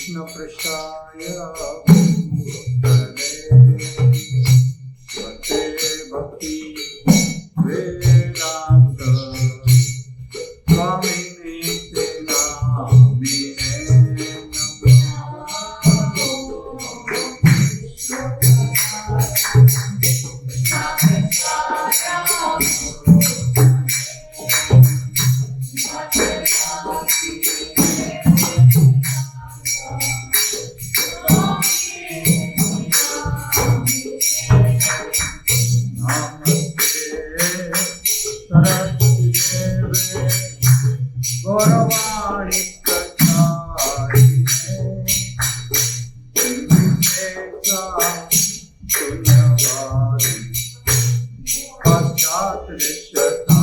कृष्ण प्रसाय भक्ति वेदांत स्वामिने नामिने गौरवाणी शून्यवादी पश्चात दृश्यता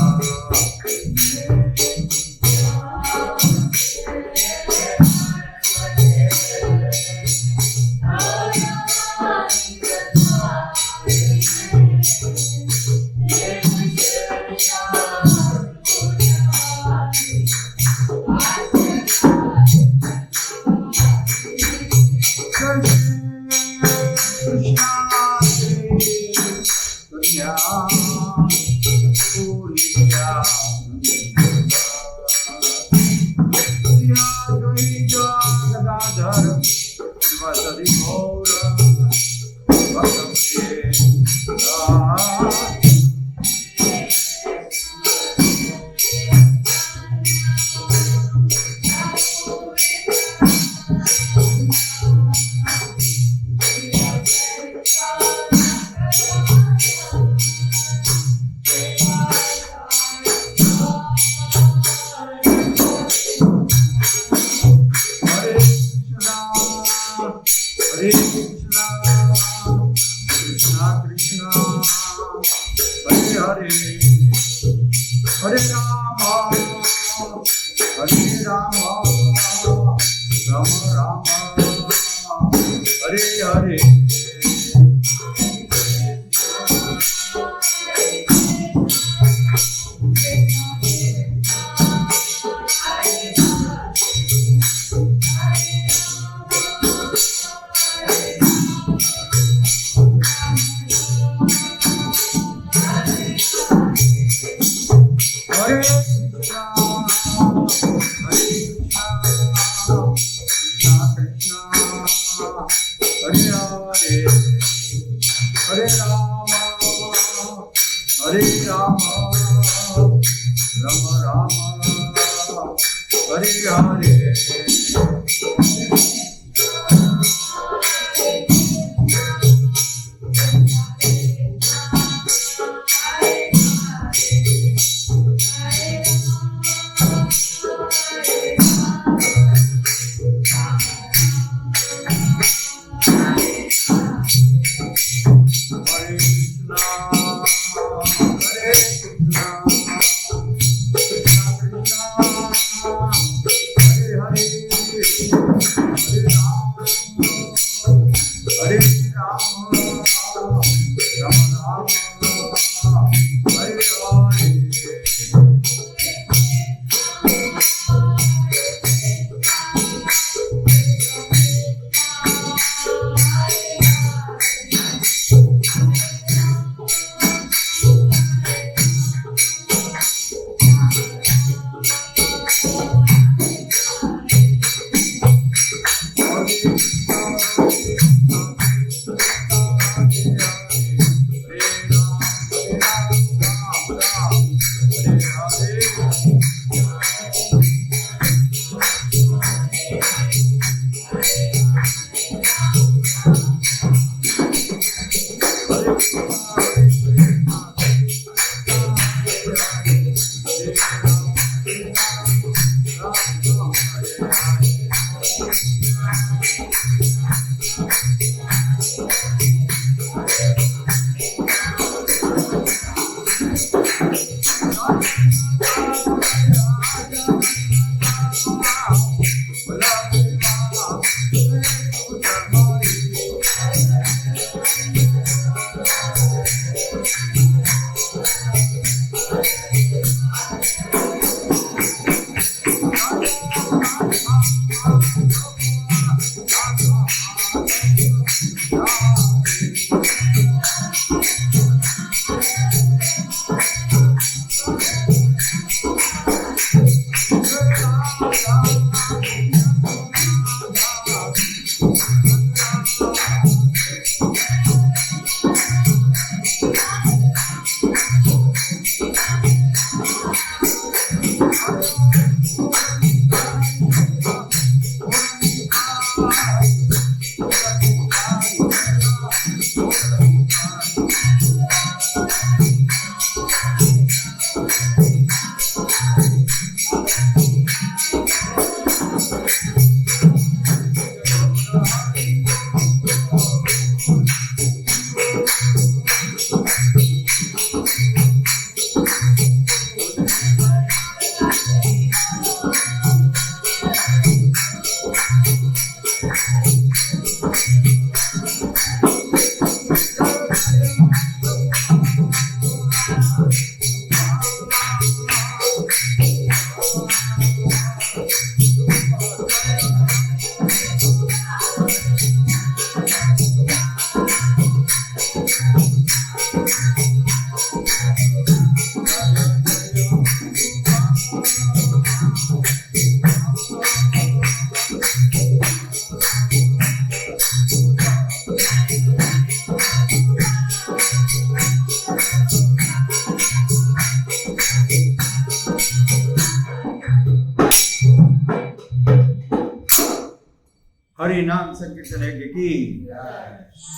हरे नाम संकीर्तन यज्ञ की,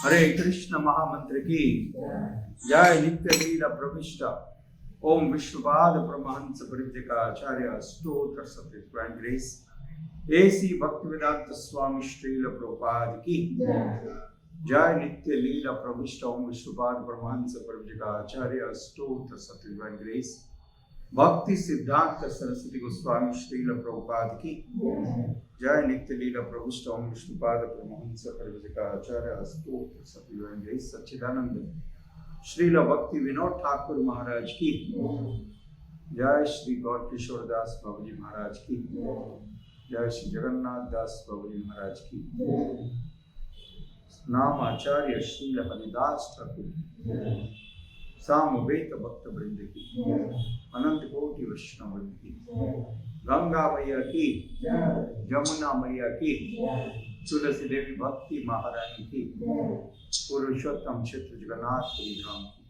हरे कृष्ण महामंत्र की जय। नित्य लीला प्रविष्ट ओम विश्वपाद परमहंस परिव्राजकाचार्य स्तोत्र सत्य एंड ग्रेस एसी भक्तिवेदांत स्वामी श्रील प्रभुपाद की जय। नित्य लीला प्रविष्ट ओम विश्वपाद परमहंस परिव्राजकाचार्य स्तोत्र सत्य एंड ग्रेस भक्ति सिद्धांत सरस्वती गोस्वामी श्रील प्रभुपाद की जय। नित्य लीला प्रविष्ट ओम विष्णुपाद परमहंस परिव्राजकाचार्य स्तोत्र सत्य एंड ग्रेस सच्चिदानंद श्रील भक्ति विनोद ठाकुर महाराज की जय। श्री गौर किशोर दास बाबू जी महाराज की जय। श्री जगन्नाथ दास बाबू जी महाराज की नाम आचार्य श्रील हरिदास ठाकुर सामवेद भक्त वृंद की अनंत कोटि वैष्णव वृंद की गंगा मैया की यमुना मैया की तुलसी देवी भक्ति महारानी की पुरुषोत्तम क्षेत्र जगन्नाथ धाम की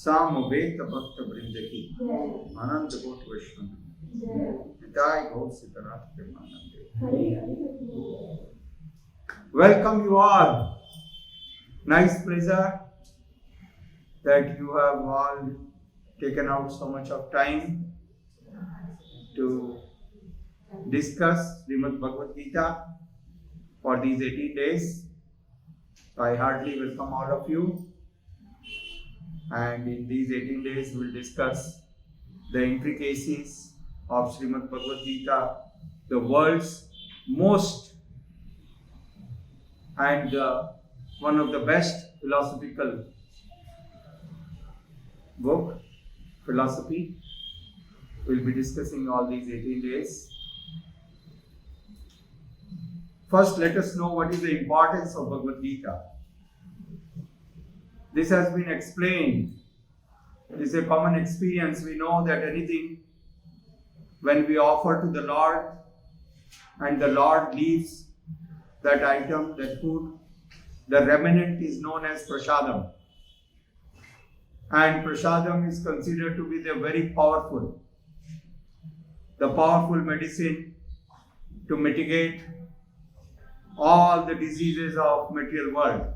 सामवेद भक्त वृंद की अनंत कोटि वैष्णव निताय गौर Sitanath Premanand. Welcome you all. Nice pleasure that you have all taken out so much of time to discuss Srimad Bhagavad Gita for these 18 days. I heartily welcome all of you. And in these 18 days, we will discuss the intricacies of Srimad Bhagavad Gita, the world's most and one of the best philosophical book, philosophy. We'll be discussing all these 18 days. First, let us know what is the importance of Bhagavad Gita. This has been explained. It is a common experience. We know that anything, when we offer to the Lord and the Lord leaves that item, that food, the remnant is known as prasadam. And prasadam is considered to be the powerful medicine to mitigate all the diseases of material world.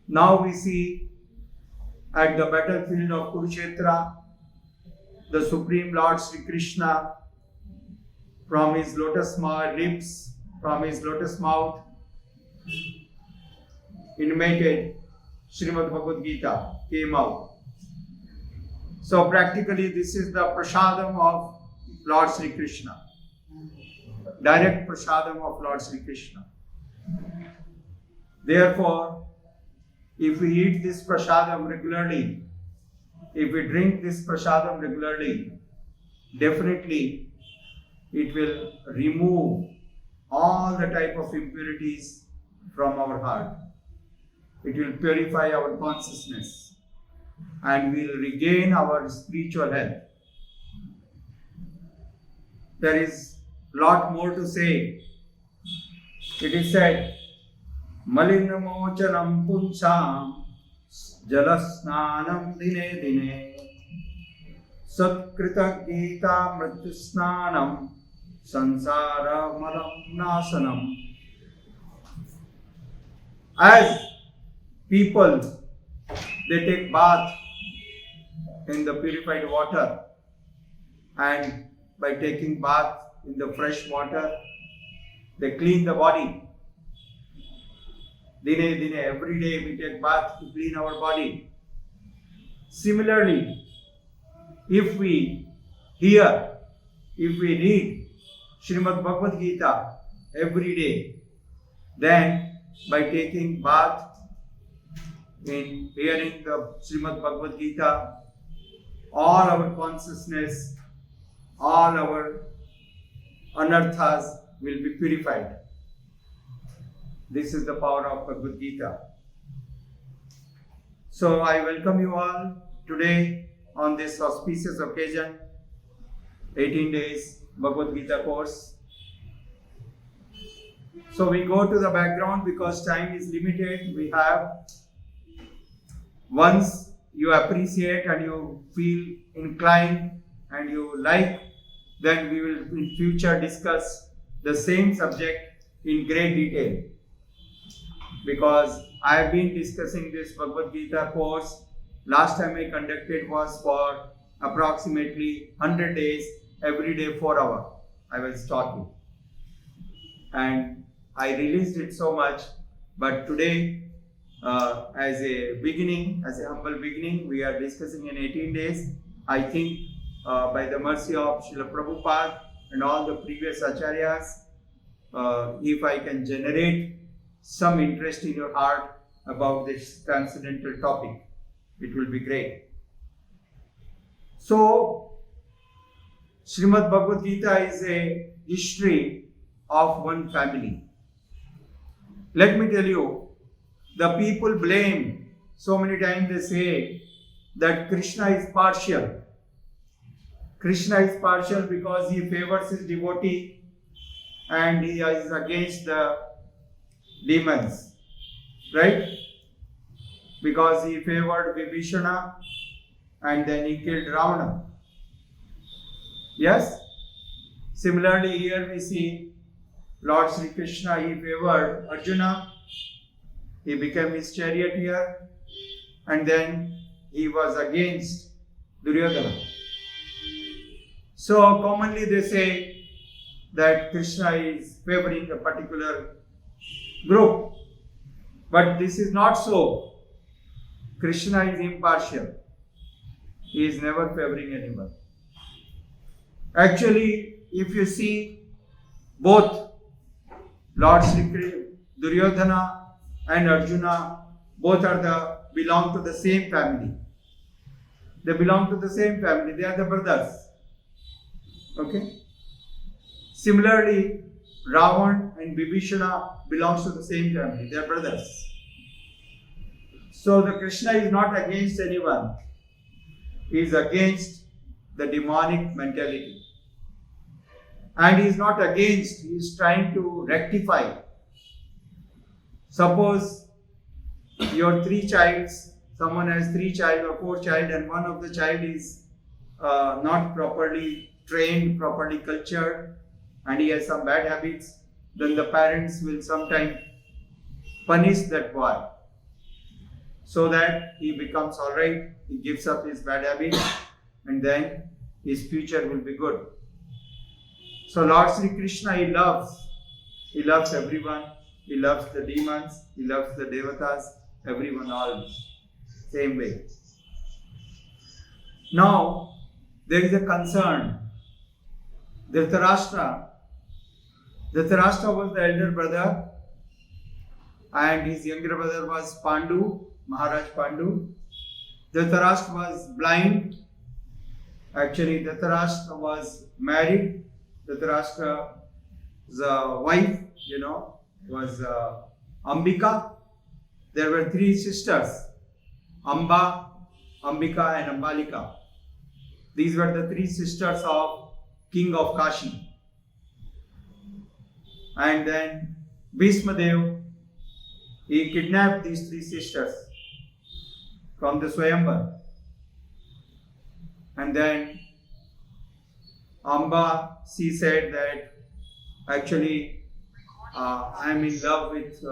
Now we see at the battlefield of Kurukshetra, the Supreme Lord Sri Krishna, from his lotus mouth, intimated Srimad Bhagavad Gita came out. So practically this is the prasadam of Lord Sri Krishna. Direct prasadam of Lord Sri Krishna. Therefore, if we eat this prasadam regularly, if we drink this prasadam regularly, definitely it will remove all the type of impurities from our heart. It will purify our consciousness and we will regain our spiritual health. There is a lot more to say. It is said, Malinamochanam punsam jalasnanam dine dine Satkrita Gita Mritusnanam Sansara Malam Nasanam. As people, they take bath in the purified water, and by taking bath in the fresh water, they clean the body. Dine, every day we take bath to clean our body. Similarly, if we read Srimad Bhagavad Gita every day, then by taking bath in hearing the Srimad Bhagavad Gita, all our consciousness, all our anarthas will be purified. This is the power of Bhagavad Gita. So I welcome you all today on this auspicious occasion, 18 days Bhagavad Gita course. So we go to the background because time is limited. We have, once you appreciate and you feel inclined and you like, then we will in future discuss the same subject in great detail. Because I have been discussing this Bhagavad Gita course. Last time I conducted was for approximately 100 days, every day 4 hours. I was talking. And I released it so much, but today, as a beginning, as a humble beginning, we are discussing in 18 days. I think by the mercy of Srila Prabhupada and all the previous acharyas, if I can generate some interest in your heart about this transcendental topic, it will be great. So, Srimad Bhagavad Gita is a history of one family. Let me tell you, the people blame, so many times they say that Krishna is partial. Krishna is partial because he favors his devotee and he is against the demons, right? Because he favored Vibhishana and then he killed Ravana. Yes? Similarly, here we see Lord Sri Krishna, he favored Arjuna, he became his charioteer, and then he was against Duryodhana. So commonly they say that Krishna is favoring a particular group, but this is not so. Krishna is impartial. He is never favoring anyone. Actually, if you see, both Lord Sri Duryodhana and Arjuna, both belong to the same family. They belong to the same family. They are the brothers. Okay? Similarly, Ravan and Vibhishana belongs to the same family. They are brothers. So the Krishna is not against anyone. He is against the demonic mentality. And he is not against, he is trying to rectify. Suppose your 3 childs, someone has 3 child or 4 child, and one of the child is not properly trained, properly cultured, and he has some bad habits, then the parents will sometimes punish that boy so that he becomes alright, he gives up his bad habits, and then his future will be good. So Lord Sri Krishna, he loves everyone, he loves the demons, he loves the devatas, everyone all same way. Now, there is a concern. Dhritarashtra was the elder brother, and his younger brother was Pandu, Maharaj Pandu. Dhritarashtra was blind. Actually, Dhritarashtra was married. Dhritarashtra's wife, was Ambika. There were 3 sisters, Amba, Ambika and Ambalika. These were the 3 sisters of King of Kashi. And then Bhishma Dev, he kidnapped these 3 sisters from the Swayamvar. And then Amba, she said that actually I am in love with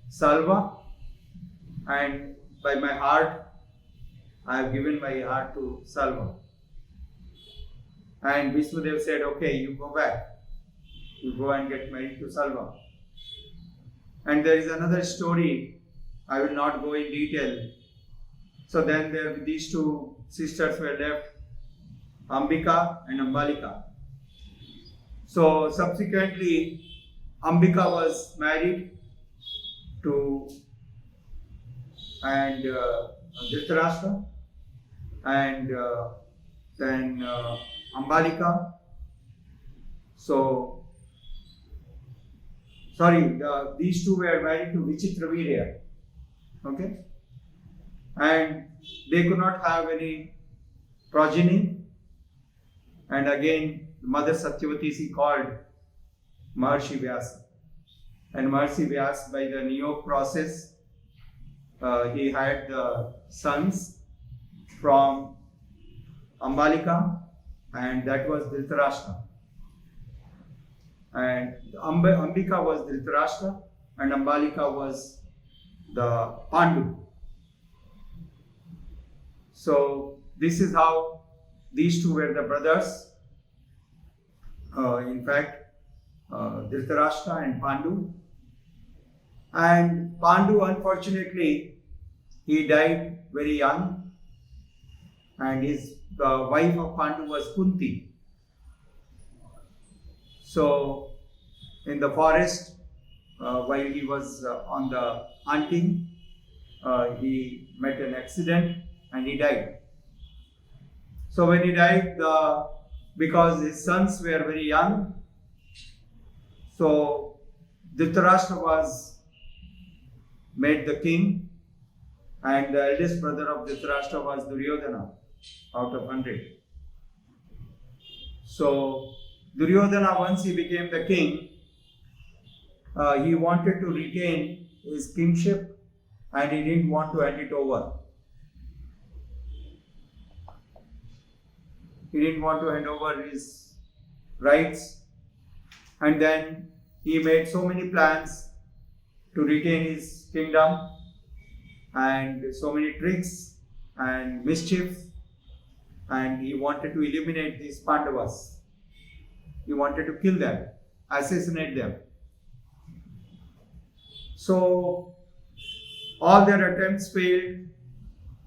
Salva, and by my heart I have given my heart to Salva. And Vishnudev said, okay, you go back. You go and get married to Salva. And there is another story, I will not go in detail. So then these two sisters were left, Ambika and Ambalika. So subsequently, Ambika was married to Dhritarashtra, and then Ambalika. So, sorry, these two were married to Vichitravirya. Okay? And they could not have any progeny. And again, Mother Satyavati, she called Maharshi Vyasa. And Maharshi Vyasa, by the Niyog process, he had the sons from Ambalika, and that was Dhritarashtra. And Ambika was Dhritarashtra, and Ambalika was the Pandu. So this is how these two were the brothers. In fact, Dhritarashtra and Pandu. And Pandu, unfortunately, he died very young, and the wife of Pandu was Kunti. So, in the forest, while he was on the hunting, he met an accident and he died. So when he died, because his sons were very young, so Dhritarashtra was made the king, and the eldest brother of Dhritarashtra was Duryodhana out of 100. So Duryodhana, once he became the king, he wanted to retain his kingship and he didn't want to hand it over. He didn't want to hand over his rights, and then he made so many plans to retain his kingdom, and so many tricks and mischief, and he wanted to eliminate these Pandavas. He wanted to kill them, assassinate them. So all their attempts failed,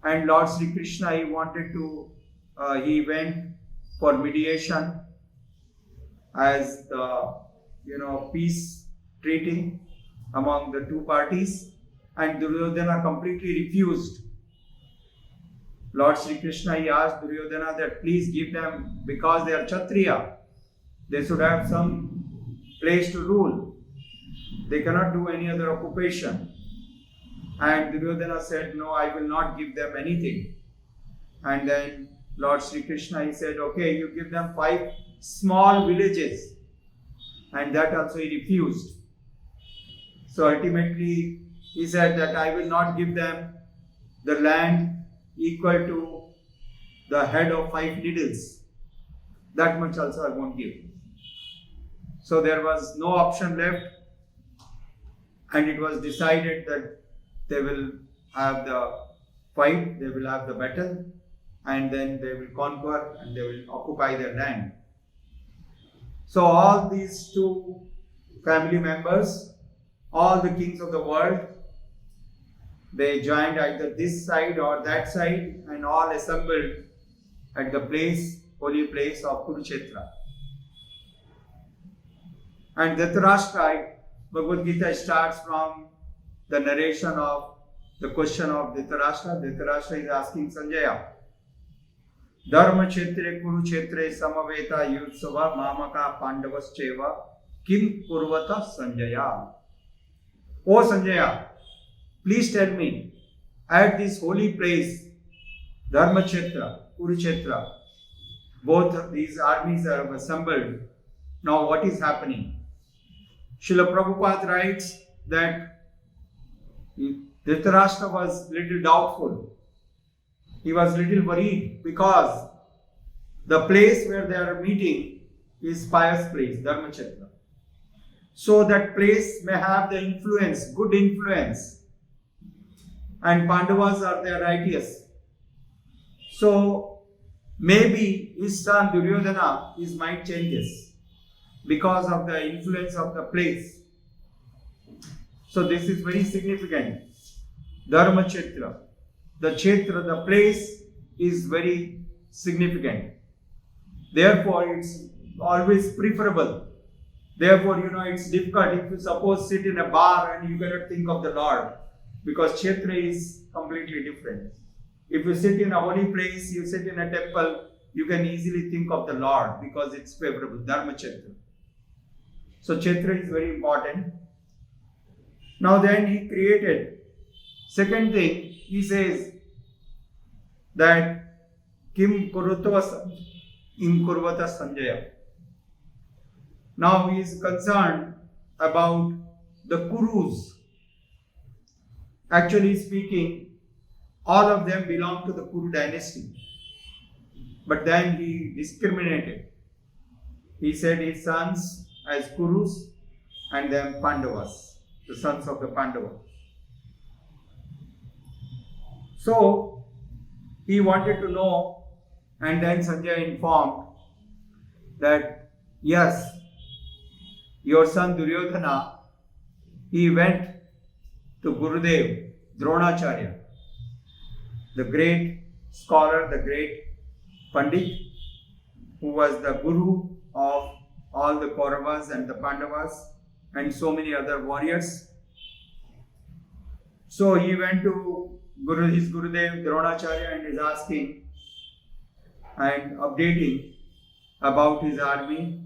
and Lord Sri Krishna, he went for mediation as the peace treaty among the two parties, and Duryodhana completely refused. Lord Sri Krishna, he asked Duryodhana that please give them, because they are Kshatriya, they should have some place to rule. They cannot do any other occupation. And Duryodhana said, no, I will not give them anything. And then Lord Sri Krishna, he said, okay, you give them 5 small villages. And that also he refused. So ultimately, he said that I will not give them the land equal to the head of 5 needles. That much also I won't give. So there was no option left, and it was decided that they will have the fight, they will have the battle, and then they will conquer and they will occupy their land. So all these two family members, all the kings of the world, they joined either this side or that side, and all assembled at the holy place of Kurukshetra. And Dhritarashtra, Bhagavad Gita starts from the narration of the question of Dhritarashtra. Dhritarashtra is asking Sanjaya, Dharma Kshetre Kurukshetre Samaveta Yutsava Mamaka Pandavascheva Kim Kurvata Sanjaya. O Sanjaya, please tell me, at this holy place, Dharma Kshetra, Kurukshetra, both these armies are assembled. Now what is happening? Srila Prabhupada writes that Dhritarashtra was little doubtful. He was little worried because the place where they are meeting is pious place, Dharmakshetra. So that place may have the influence, good influence. And Pandavas are their righteous. So maybe his son Duryodhana, his mind changes because of the influence of the place. So this is very significant. Dharmakshetra. The Kshetra, the place is very significant. Therefore, it's always preferable. Therefore, it's difficult if you suppose sit in a bar and you cannot think of the Lord, because Kshetra is completely different. If you sit in a holy place, you sit in a temple, you can easily think of the Lord because it's favorable, Dharmakshetra. So Kshetra is very important. Now then he created, second thing, he says that Kim Kurvata Sanjaya. Now he is concerned about the Kurus. Actually speaking, all of them belong to the Kuru dynasty. But then he discriminated. He said his sons as Kurus and then Pandavas, the sons of the Pandavas. So he wanted to know, and then Sanjay informed that yes, your son Duryodhana, he went to Gurudev, Dronacharya, the great scholar, the great Pandit, who was the Guru of all the Kauravas and the Pandavas and so many other warriors. So he went to his Gurudev, Dronacharya, and is asking and updating about his army,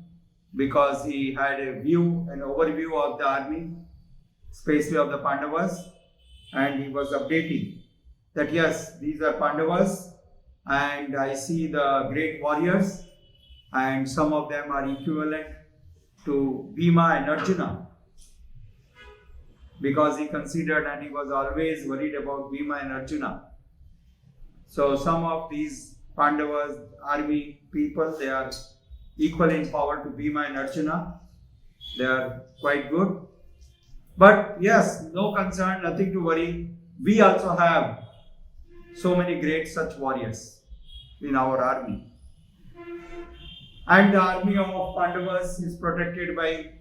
because he had a view, an overview of the army, especially of the Pandavas, and he was updating that yes, these are Pandavas, and I see the great warriors, and some of them are equivalent to Bhima and Arjuna, because he considered and he was always worried about Bhima and Arjuna. So some of these Pandavas, army people, they are equal in power to Bhima and Arjuna. They are quite good. But yes, no concern, nothing to worry. We also have so many great such warriors in our army. And the army of Pandavas is protected by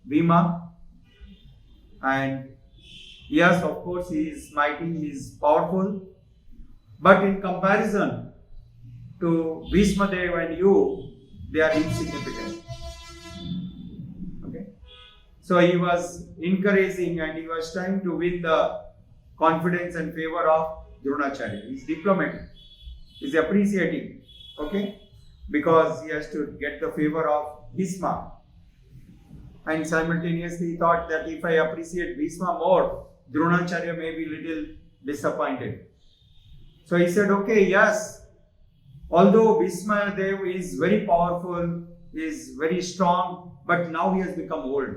Bhima. And yes, of course, he is mighty, he is powerful. But in comparison to Bhishma Dev and you, they are insignificant. Okay? So he was encouraging and he was trying to win the confidence and favor of Dronacharya. He is diplomatic. He is appreciating. Okay? Because he has to get the favor of Bhishma. And simultaneously he thought that if I appreciate Bhishma more, Dronacharya may be little disappointed. So he said, okay, yes, although Bhishma Dev is very powerful, is very strong, but now he has become old.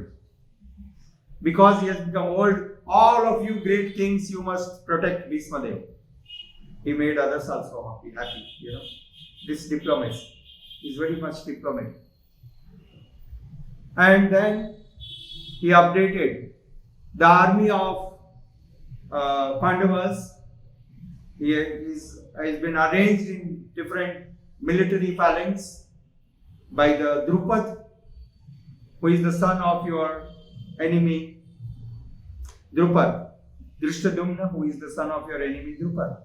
Because he has become old, all of you great kings, you must protect Bhishma Dev. He made others also happy, This diplomacy is very much diplomatic. And then he updated the army of Pandavas. Has been arranged in different military phalanx by the Drupad, who is the son of your enemy Drupad. Drishtadumna, who is the son of your enemy Drupad.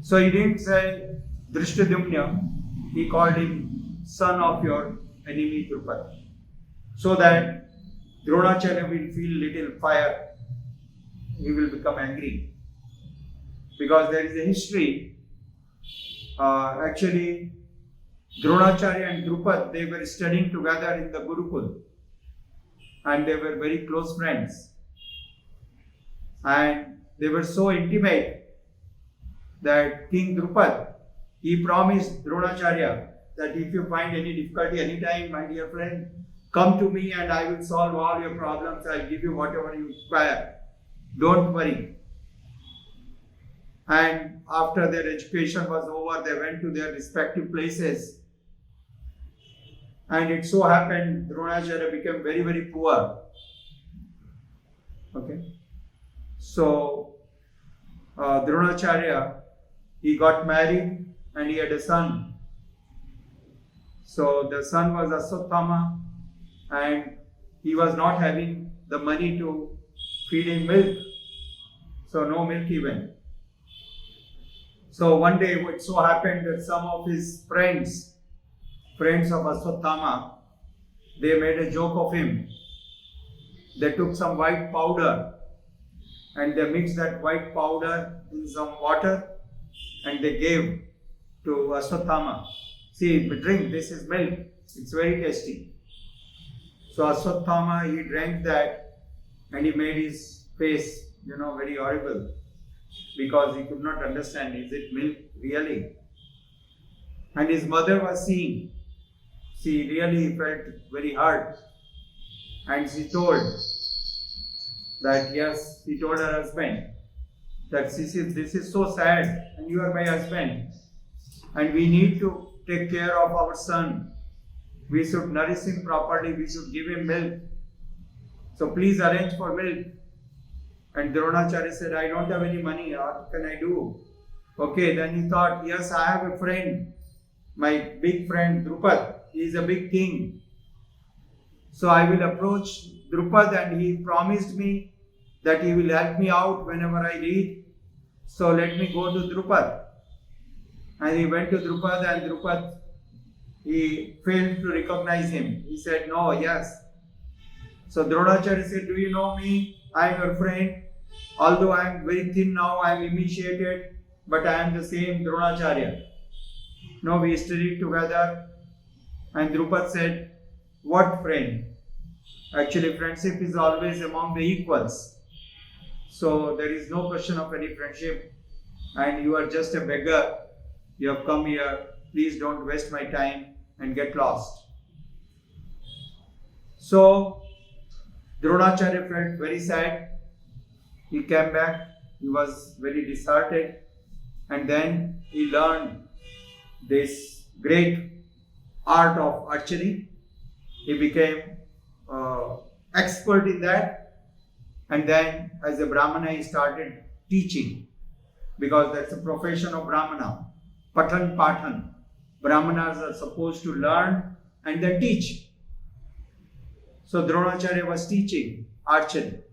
So he didn't say Drishtadumna, he called him son of your enemy Drupad. So that Dronacharya will feel little fire, he will become angry. Because there is a history, actually Dronacharya and Drupad, they were studying together in the Gurukul and they were very close friends. And they were so intimate that King Drupad, he promised Dronacharya that if you find any difficulty anytime, my dear friend, come to me and I will solve all your problems. I'll give you whatever you require. Don't worry. And after their education was over, they went to their respective places. And it so happened Dronacharya became very, very poor. Okay. So Dronacharya, he got married and he had a son. So the son was Aswathama, and he was not having the money to feed him milk. So no milk even. So one day it so happened that some of his friends of Aswathama, they made a joke of him. They took some white powder and they mixed that white powder in some water and they gave to Aswathama. See, drink, this is milk. It's very tasty. So Aswathama, he drank that and he made his face, very horrible, because he could not understand, is it milk really? And his mother was seeing. She really felt very hurt. And she told that, yes, she told her husband that this is so sad and you are my husband. And we need to take care of our son. We should nourish him properly. We should give him milk. So please arrange for milk. And Dronacharya said, I don't have any money. What can I do? Okay, then he thought, yes, I have a friend. My big friend Drupad. He is a big king. So I will approach Drupad and he promised me that he will help me out whenever I read. So let me go to Drupad. And he went to Drupad and Drupad, he failed to recognize him. He said, no, yes. So Dronacharya said, do you know me? I am your friend. Although I am very thin now, I am emaciated, but I am the same Dronacharya. No, we studied together. And Drupad said, what friend? Actually, friendship is always among the equals. So there is no question of any friendship. And you are just a beggar. You have come here. Please don't waste my time and get lost. So Dronacharya felt very sad. He came back. He was very disheartened. And then he learned this great art of archery. He became expert in that. And then as a Brahmana, he started teaching, because that's the profession of Brahmana. Pathan. Brahmanas are supposed to learn and then teach. So Dronacharya was teaching archery.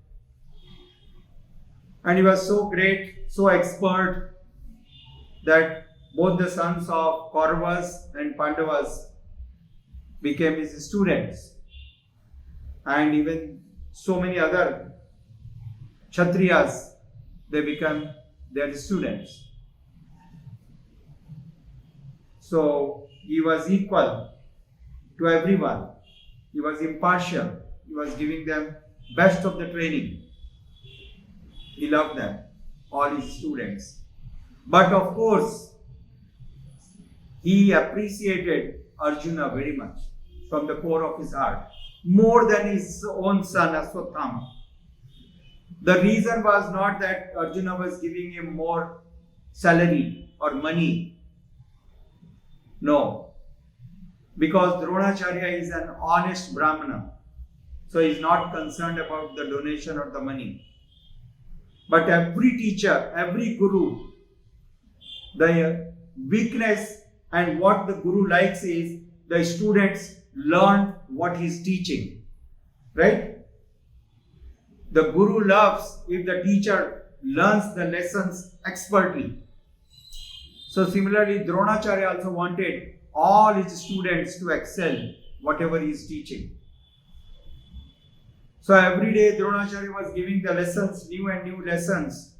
And he was so great, so expert, that both the sons of Kauravas and Pandavas became his students. And even so many other Kshatriyas, they become their students. So he was equal to everyone. He was impartial. He was giving them best of the training. He loved them, all his students. But of course, he appreciated Arjuna very much from the core of his heart, more than his own son Aswathama. The reason was not that Arjuna was giving him more salary or money. No. Because Dronacharya is an honest Brahmana. So he is not concerned about the donation or the money. But every teacher, every guru, the weakness and what the guru likes is the students learn what he is teaching. Right? The guru loves if the teacher learns the lessons expertly. So similarly, Dronacharya also wanted all his students to excel whatever he is teaching. So every day Dronacharya was giving the lessons, new and new lessons.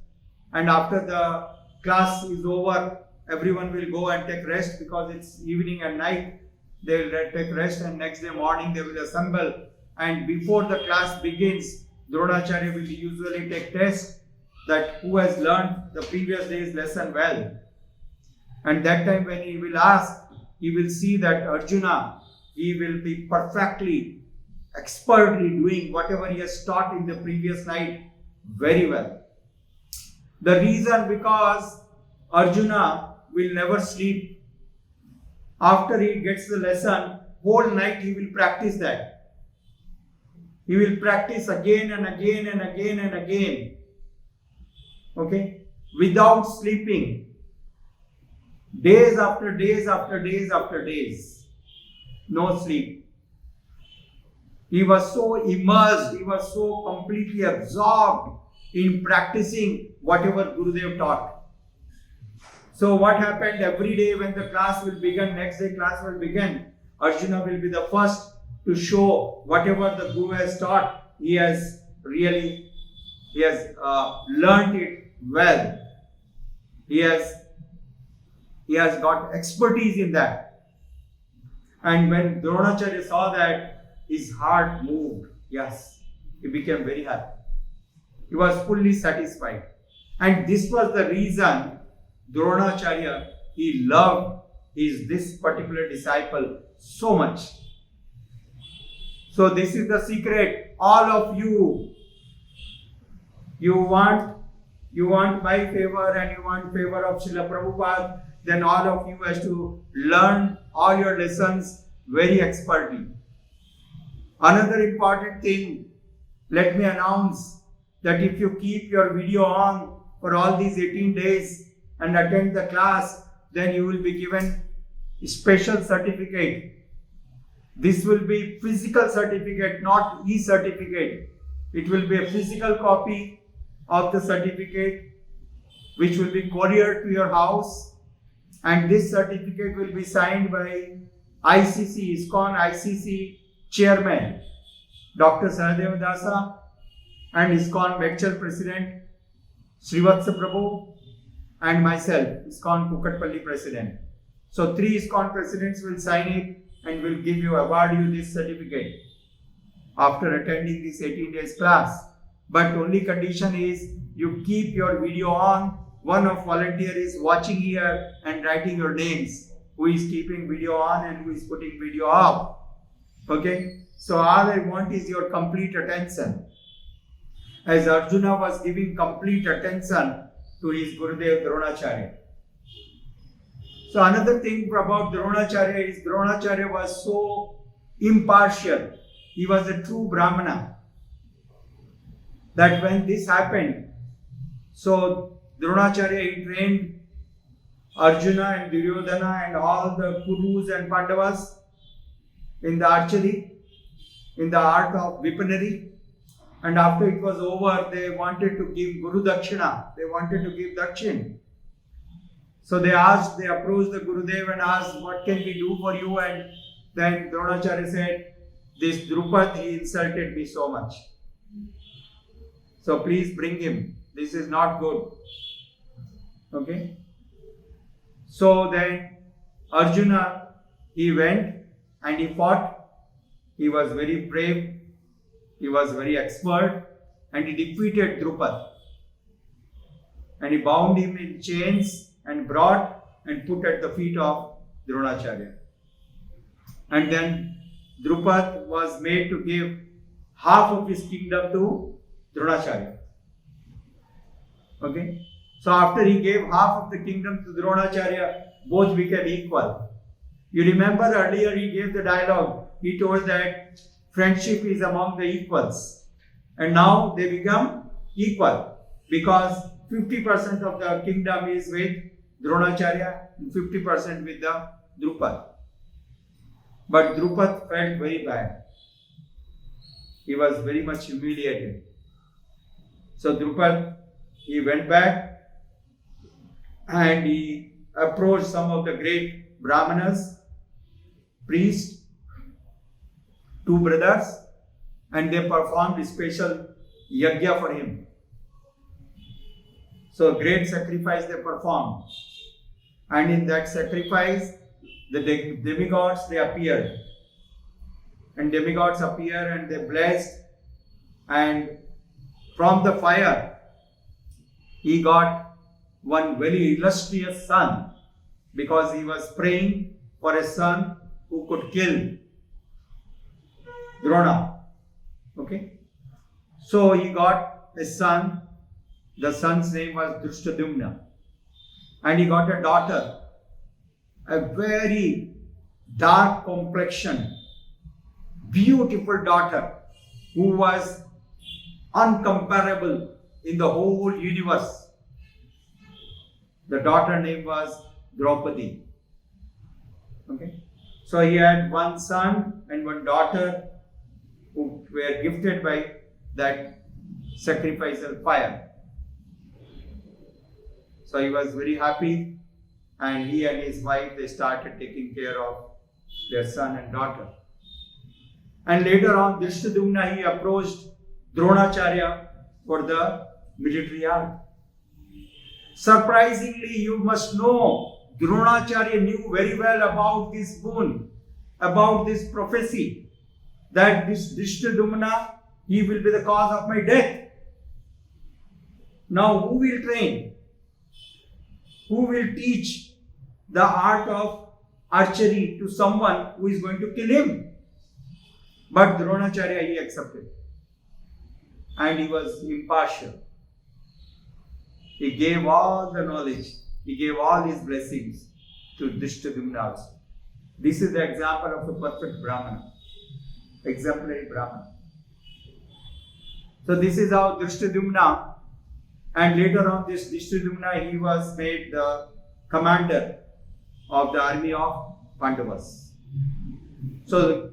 And after the class is over, everyone will go and take rest, because it's evening and night. They will take rest, and next day morning they will assemble. And before the class begins, Dronacharya will usually take test that who has learned the previous day's lesson well. And that time when he will ask, he will see that Arjuna, he will be perfectly, expertly doing whatever he has taught in the previous night very well. The reason, because Arjuna will never sleep. After he gets the lesson, whole night he will practice that. He will practice again and again and again and again. Okay? Without sleeping. Days after days after days after days. No sleep. He was so immersed, he was so completely absorbed in practicing whatever Gurudev taught. So what happened every day when the class will begin, next day class will begin, Arjuna will be the first to show whatever the Guru has taught. He has learned it well. He has got expertise in that. And when Dronacharya saw that, his heart moved. Yes, he became very happy. He was fully satisfied. And this was the reason Dronacharya, he loved this particular disciple so much. So this is the secret. All of you want my favor and you want favor of Srila Prabhupada, then all of you has to learn all your lessons very expertly. Another important thing, let me announce that if you keep your video on for all these 18 days and attend the class, then you will be given a special certificate. This will be physical certificate, not e-certificate. It will be a physical copy of the certificate which will be couriered to your house, and this certificate will be signed by ISKCON ICC Chairman Dr. Sahadev Dasa and ISKCON Mechal President Srivatsa Prabhu and myself, ISKCON Kukatpalli President. So 3 ISKCON presidents will sign it and will award you this certificate after attending this 18 days class. But only condition is you keep your video on. One of volunteer is watching here and writing your names, who is keeping video on and who is putting video off. Okay? So all I want is your complete attention. As Arjuna was giving complete attention to his Gurudev Dronacharya. So another thing about Dronacharya is Dronacharya was so impartial. He was a true Brahmana. That when this happened, so Dronacharya, he trained Arjuna and Duryodhana and all the Kurus and Pandavas in the archery, in the art of weaponry. And after it was over, they wanted to give Guru Dakshina. They wanted to give Dakshin. So they approached the Gurudev and asked, what can we do for you? And then Dronacharya said, this Drupad, he insulted me so much. So please bring him. This is not good. Okay? So then Arjuna, he went and he fought. He was very brave. He was very expert. And he defeated Drupad. And he bound him in chains and brought and put at the feet of Dronacharya. And then Drupad was made to give half of his kingdom to Dronacharya. Okay? So after he gave half of the kingdom to Dronacharya, both became equal. You remember earlier he gave the dialogue. He told that friendship is among the equals. And now they become equal because 50% of the kingdom is with Dronacharya and 50% with the Drupad. But Drupad felt very bad. He was very much humiliated. So Drupad, he went back and he approached some of the great Brahmanas, priests, 2 brothers, and they performed a special yajna for him. So great sacrifice they performed. And in that sacrifice, the demigods, they appeared. And demigods appear and they blessed. And from the fire, he got one very illustrious son, because he was praying for a son who could kill Drona. Okay? So he got a son. The son's name was Drushtadumna. and he got a daughter, a very dark complexion, beautiful daughter who was uncomparable in the whole universe. The daughter name was Draupadi. Okay, so he had one son and one daughter who were gifted by that sacrificial fire. So he was very happy, and he and his wife, they started taking care of their son and daughter. And later on, Drishtadumna, he approached Dronacharya for the military art. Surprisingly, you must know, Dronacharya knew very well about this boon, about this prophecy, that this Drishtadumna, he will be the cause of my death. Now, who will train? Who will teach the art of archery to someone who is going to kill him? But Dronacharya, he accepted. And he was impartial. He gave all the knowledge. He gave all his blessings to Drishtadumna also. This is the example of a perfect Brahmana. Exemplary Brahmana. So this is how Drishtadumna, and later on this Drishtadumna, he was made the commander of the army of Pandavas. So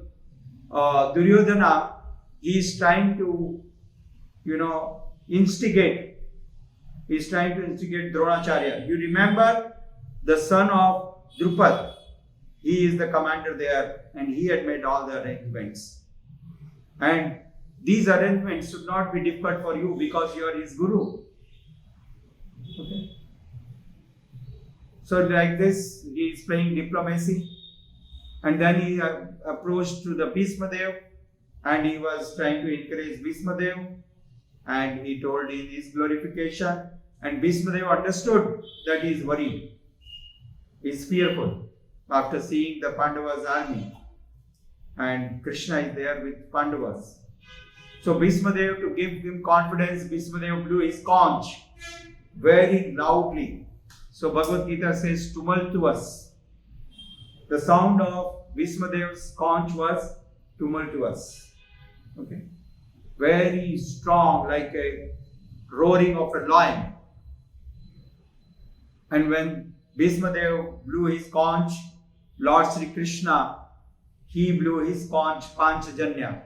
Duryodhana, he is trying to, instigate. He is trying to instigate Dronacharya. You remember the son of Drupad. He is the commander there, and he had made all the arrangements. And these arrangements should not be difficult for you because you are his guru. Okay. So like this, he is playing diplomacy, and then he approached to the Bhismadev, and he was trying to encourage Bhismadev, and he told in his glorification, and Bhismadev understood that he is worried, he is fearful after seeing the Pandavas' army, and Krishna is there with Pandavas. So Bhismadev, to give him confidence, Bhismadev blew his conch very loudly. So Bhagavad Gita says tumultuous. The sound of Bhismadev's conch was tumultuous. Okay, very strong, like a roaring of a lion. And when Bhismadev blew his conch, Lord Sri Krishna, he blew his conch Panchajanya.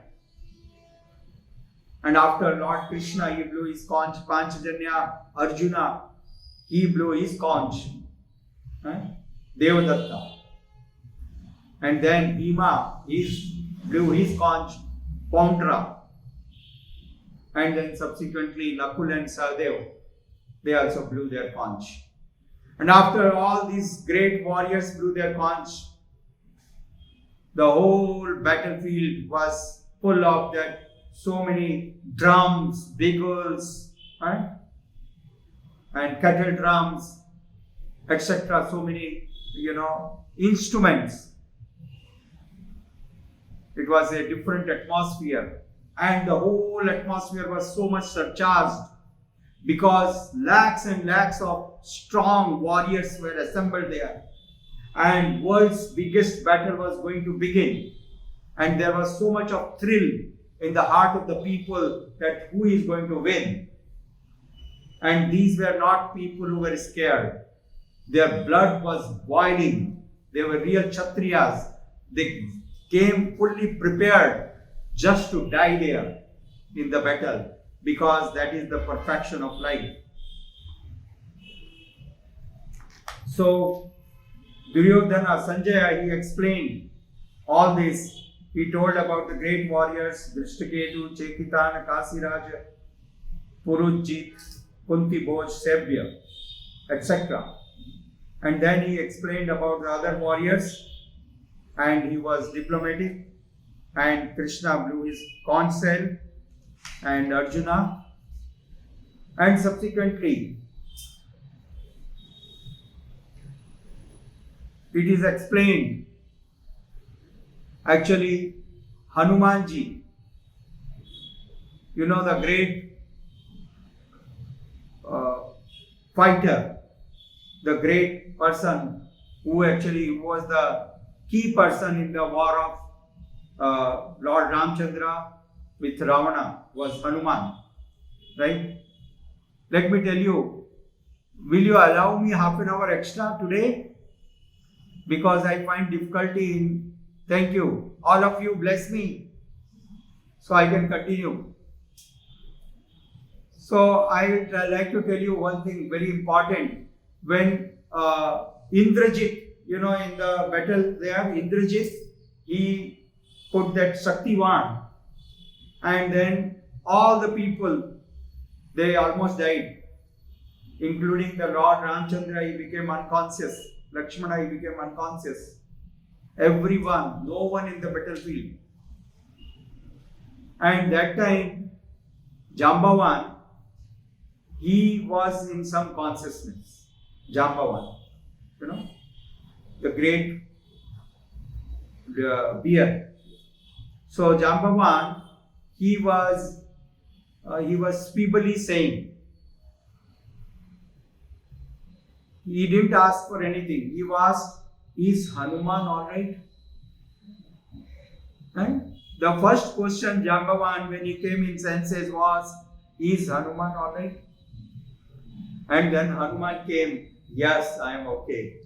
And after Lord Krishna, he blew his conch Panchajanya, Arjuna, he blew his conch Devadatta. And then Bhima, he blew his conch Paundra. And then subsequently Nakul and Sahadev, they also blew their conch. And after all these great warriors blew their conch, the whole battlefield was full of that, so many drums, bugles, and kettle drums, etc. So many, instruments. It was a different atmosphere, and the whole atmosphere was so much surcharged because lakhs and lakhs of strong warriors were assembled there, and world's biggest battle was going to begin, and there was so much of thrill in the heart of the people that who is going to win. And these were not people who were scared. Their blood was boiling. They were real Kshatriyas. They came fully prepared just to die there in the battle, because that is the perfection of life. So Duryodhana, Sanjaya, he explained all this. He told about the great warriors, Drishtaketu, Chekitan, Kasiraj, Purujit, Kunti Bhoj, Sebya, etc. And then he explained about the other warriors, and he was diplomatic, and Krishna blew his conch shell, and Arjuna, and subsequently it is explained, actually Hanumanji, the great fighter, the great person who was the key person in the war of Lord Ramchandra with Ravana was Hanuman, right? Let me tell you, will you allow me half an hour extra today? Because I find difficulty in, thank you, all of you bless me so I can continue. So I would like to tell you one thing very important. When Indrajit, in the battle there, Indrajit, he put that Shaktivan, and then all the people, they almost died, including the Lord Ramchandra. He became unconscious. Lakshmana, he became unconscious. Everyone, no one in the battlefield. And that time, Jambavan, he was in some consciousness. Jambavan, the great bear. So Jambavan, he was feebly saying, he didn't ask for anything. He asked, is Hanuman alright? Right? The first question Jambavan, when he came in senses, was, is Hanuman alright? And then Hanuman came, yes, I am okay.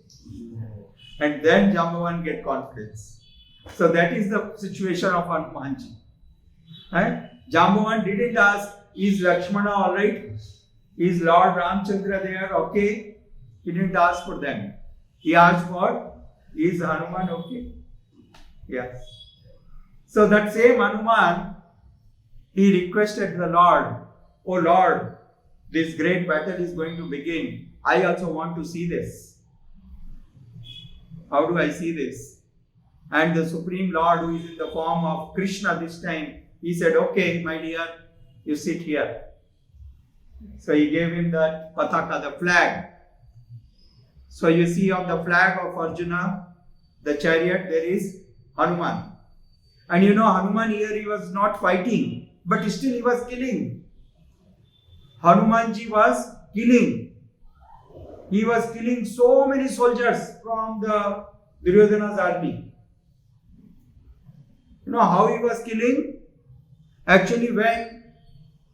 And then Jambavan get confidence. So that is the situation of Hanumanji. Right? Jambavan didn't ask, is Lakshmana alright? Is Lord Ramchandra there? Okay. He didn't ask for them. He asked for, is Hanuman okay? Yes. So that same Hanuman, he requested the Lord, oh Lord, this great battle is going to begin. I also want to see this. How do I see this? And the Supreme Lord, who is in the form of Krishna this time, he said, okay, my dear, you sit here. So he gave him that pataka, the flag. So you see on the flag of Arjuna, the chariot, there is Hanuman. And Hanuman here, he was not fighting, but still he was killing. Hanumanji was killing. He was killing so many soldiers from the Duryodhana's army. You know how he was killing? Actually, when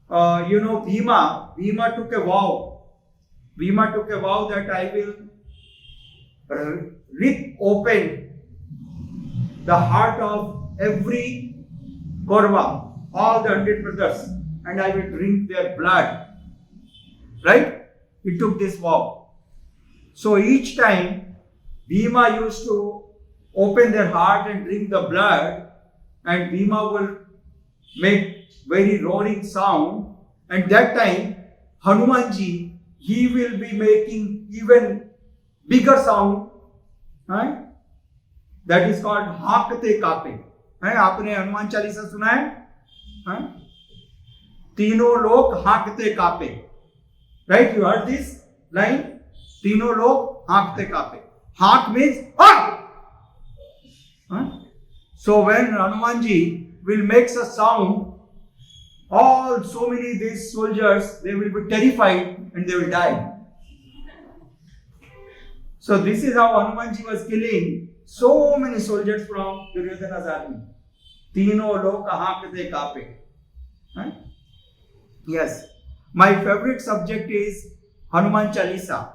Bhima took a vow. Bhima took a vow that I will rip open the heart of every Kaurava, all the 100 brothers, and I will drink their blood. Right? He took this vow. So each time Bhima used to open their heart and drink the blood, and Bhima will make very roaring sound, and that time Hanumanji, he will be making even bigger sound. Right? That is called Hakte Kape. आपने हनुमान चालीसा सुना है? तीनों लोग हाँकते कापे. Right? You heard this line? तीनों लोग हाँकते कापे. Hawk means ah! So when Hanumanji will make a sound, so many these soldiers, they will be terrified and they will die. So this is how Hanumanji was killing so many soldiers from Duryodhana's army. Tino lok हाँकते कापे. Yes. My favorite subject is Hanuman Chalisa.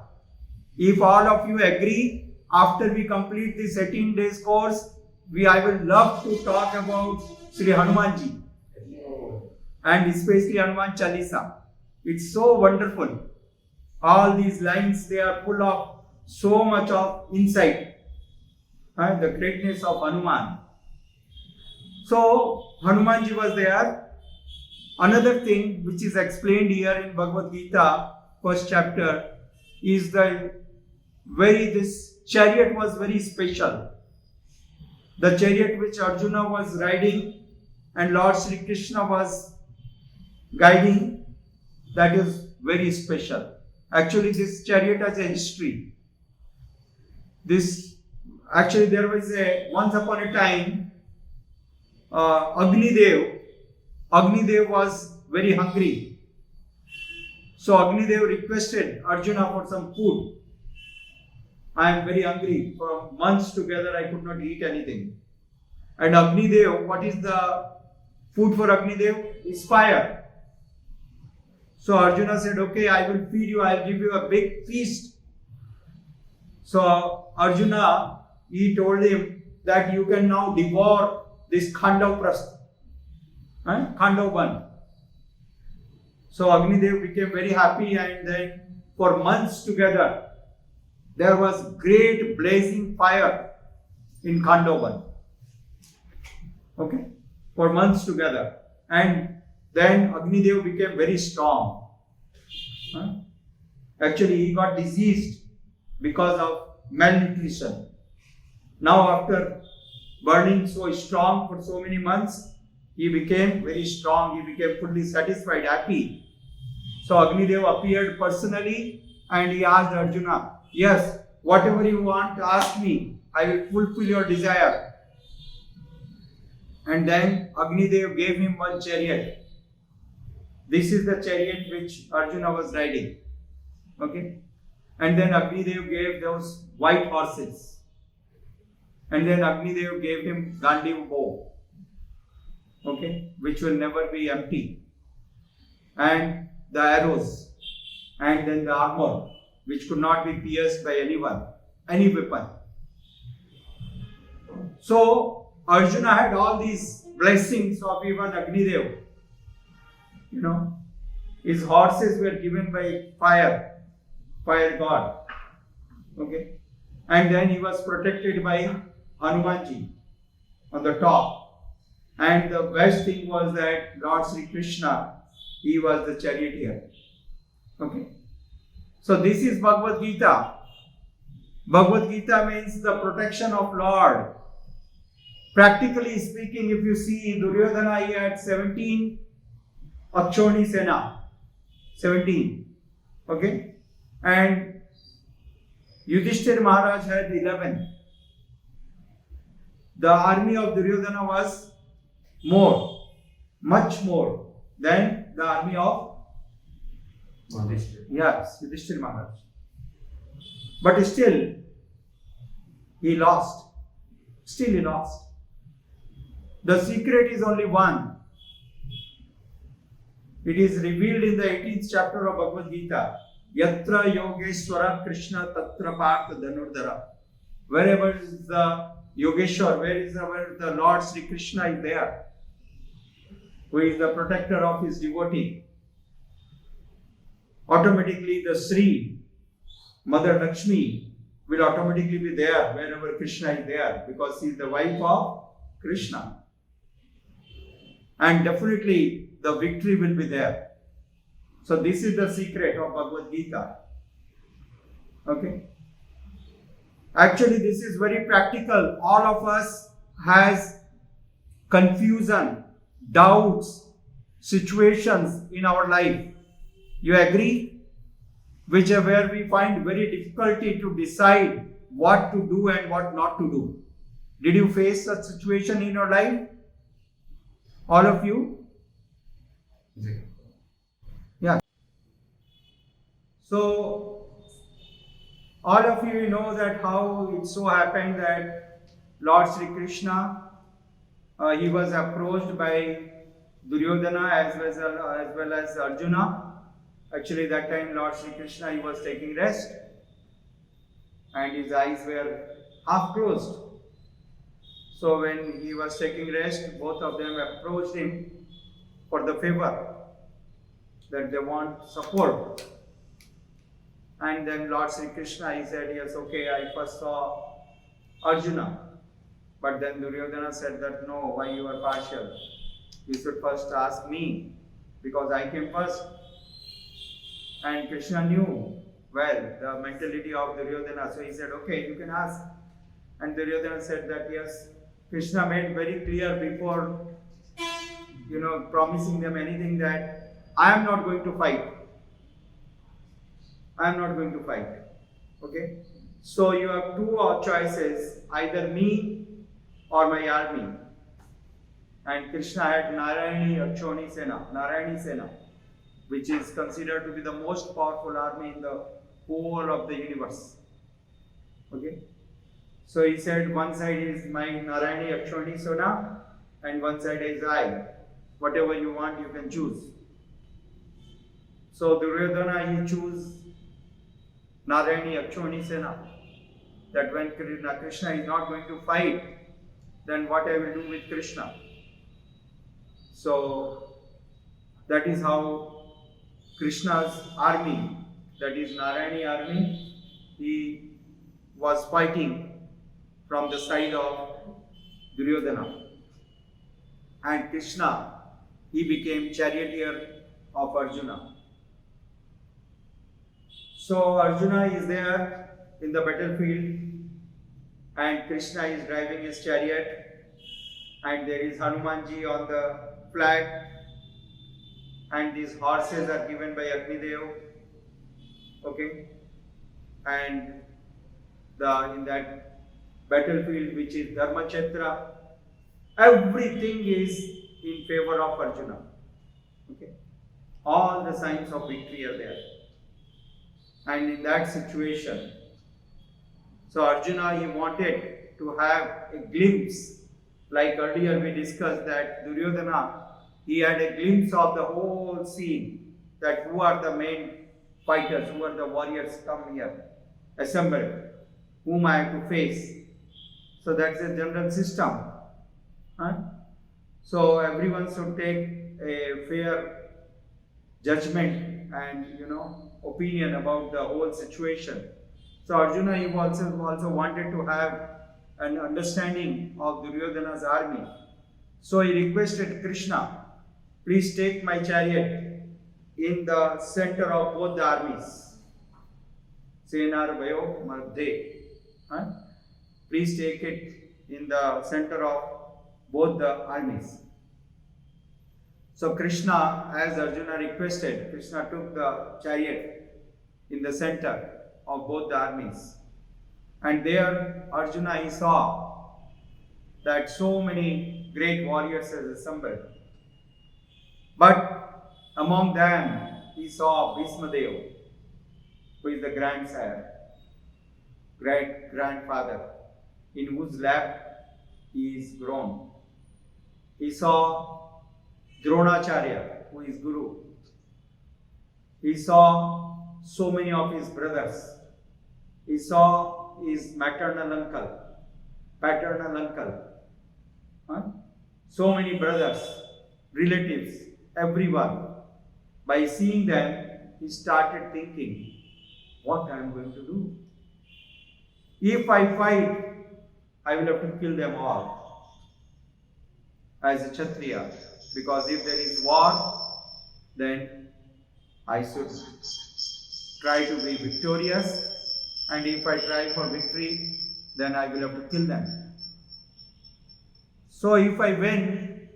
If all of you agree, after we complete this 18 days course, I will love to talk about Sri Hanumanji and especially Hanuman Chalisa. It's so wonderful. All these lines, they are full of so much of insight and the greatness of Hanuman. So Hanumanji was there. Another thing which is explained here in Bhagavad Gita, first chapter, is this chariot was very special. The chariot which Arjuna was riding and Lord Sri Krishna was guiding, that is very special. Actually, this chariot has a history. There was once upon a time, Agnidev was very hungry. So Agnidev requested Arjuna for some food. I am very hungry. For months together I could not eat anything. And Agni Dev, what is the food for Agni Dev? Is fire. So Arjuna said, okay, I will feed you, I will give you a big feast. So Arjuna, he told him that you can now devour this Khandav Prastha. Khandav Ban. So Agni Dev became very happy, and then for months together, there was great blazing fire in Khandav Ban. Okay? For months together. And then Agni Dev became very strong. Actually, he got diseased because of malnutrition. Now, after burning so strong for so many months, he became very strong. He became fully satisfied, happy. So Agni Dev appeared personally and he asked Arjuna, yes, whatever you want, ask me. I will fulfill your desire. And then Agni Dev gave him one chariot. This is the chariot which Arjuna was riding. Okay? And then Agni Dev gave those white horses. And then Agni Dev gave him Gandiv bow. Okay? Which will never be empty. And the arrows. And then the armor, which could not be pierced by anyone, any weapon. So Arjuna had all these blessings of even Agni Dev. You know, his horses were given by fire god. Okay, and then he was protected by Hanumanji on the top. And the best thing was that Lord Sri Krishna, he was the charioteer. Okay, so this is Bhagavad Gita. Bhagavad Gita means the protection of Lord. Practically speaking, if you see Duryodhana, he had 17 Akshoni Sena. 17. Okay? And Yudhishthir Maharaj had 11. The army of Duryodhana was more, much more than the army of Yudhishthir Maharaj. But still, he lost. Still he lost. The secret is only one. It is revealed in the 18th chapter of Bhagavad Gita. Yatra Yogeshwara Krishna Tatra Partha Dhanurdhara. Wherever is the Yogeshwar, where the Lord Sri Krishna is there, who is the protector of his devotee, automatically the Sri, Mother Lakshmi, will automatically be there wherever Krishna is there, because she is the wife of Krishna. And definitely the victory will be there. So this is the secret of Bhagavad Gita. Okay. Actually, this is very practical. All of us has confusion, doubts, situations in our life. You agree? Where we find very difficulty to decide what to do and what not to do. Did you face such situation in your life? All of you? Yeah. So, all of you know that how it so happened that Lord Sri Krishna, he was approached by Duryodhana as well as Arjuna. Actually, that time Lord Sri Krishna, he was taking rest and his eyes were half closed. So when he was taking rest, both of them approached him for the favor, that they want support. And then Lord Sri Krishna, he said, yes, okay, I first saw Arjuna. But then Duryodhana said that, no, why you are partial? You should first ask me, because I came first. And Krishna knew well the mentality of Duryodhana, so he said, okay, you can ask. And Duryodhana said that, yes, Krishna made very clear before, promising them anything, that I am not going to fight. I am not going to fight. Okay? So you have two choices, either me or my army. And Krishna had Narayani Sena, which is considered to be the most powerful army in the whole of the universe. Okay. So he said, one side is my Narayani Akshoni Sona and one side is I. Whatever you want, you can choose. So Duryodhana, he choose Narayani Akshoni Sena. That when Krishna is not going to fight, then what I will do with Krishna. So that is how Krishna's army, that is Narayani army, he was fighting from the side of Duryodhana. And Krishna, he became charioteer of Arjuna. So Arjuna is there in the battlefield and Krishna is driving his chariot and there is Hanumanji on the flag and these horses are given by Agnidev. Okay, and in that battlefield which is Dharmakshetra, everything is in favor of Arjuna. Okay, all the signs of victory are there. And in that situation, so Arjuna, he wanted to have a glimpse, like earlier we discussed that Duryodhana, he had a glimpse of the whole scene, that who are the main fighters, who are the warriors come here, assembled, whom I have to face. So that's a general system. So everyone should take a fair judgment and opinion about the whole situation. So Arjuna, he also wanted to have an understanding of Duryodhana's army. So he requested Krishna, please take my chariot in the center of both the armies. Senar Vayo Mardhe. Please take it in the center of both the armies. So Krishna, as Arjuna requested, Krishna took the chariot in the center of both the armies. And there Arjuna, he saw that so many great warriors had assembled. But among them, he saw Bhismadev, who is the grandsire, great-grandfather, in whose lap he is grown. He saw Dronacharya, who is Guru. He saw so many of his brothers. He saw his maternal uncle, paternal uncle. So many brothers, relatives, everyone. By seeing them, he started thinking, what I am going to do? If I fight, I will have to kill them all as a Kshatriya. Because if there is war, then I should try to be victorious. And if I try for victory, then I will have to kill them. So if I win,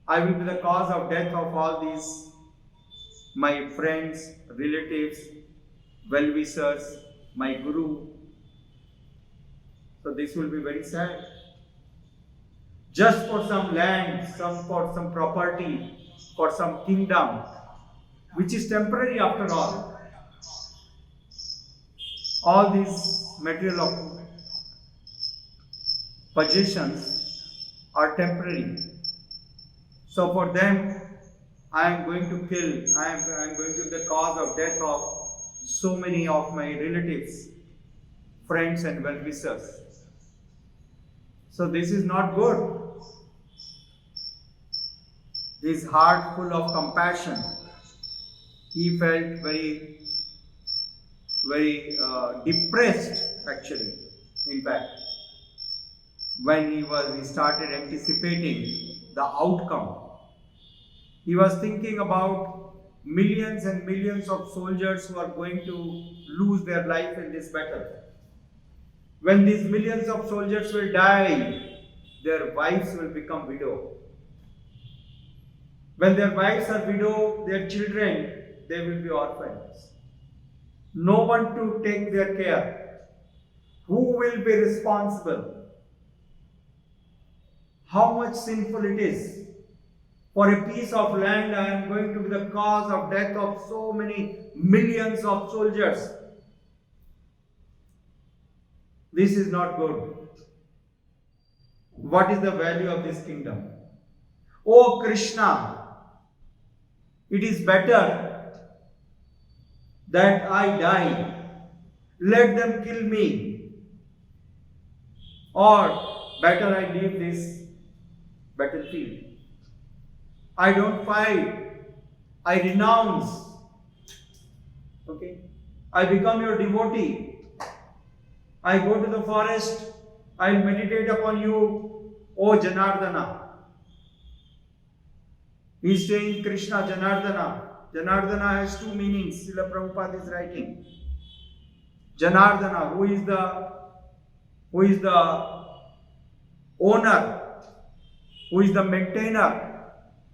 I will be the cause of death of all these, my friends, relatives, well-wishers, my Guru. So this will be very sad. Just for some land, for some property, for some kingdom, which is temporary after all. All these material possessions are temporary. So for them, I am going to kill, I am going to be the cause of death of so many of my relatives, friends and well-wishers. So this is not good. His heart full of compassion. He felt very depressed actually, in fact, when he started anticipating the outcome. He was thinking about millions and millions of soldiers who are going to lose their life in this battle. When these millions of soldiers will die, their wives will become widow. When their wives are widow, their children, they will be orphans. No one to take their care. Who will be responsible? How much sinful it is. For a piece of land, I am going to be the cause of death of so many millions of soldiers. This is not good. What is the value of this kingdom? Oh Krishna, it is better that I die. Let them kill me. Or better I leave this battlefield. I don't fight. I renounce. Okay? I become your devotee. I go to the forest. I meditate upon you, O Janardana. He is saying Krishna Janardana. Janardana has two meanings. Srila Prabhupada is writing. Janardana, who is the owner, who is the maintainer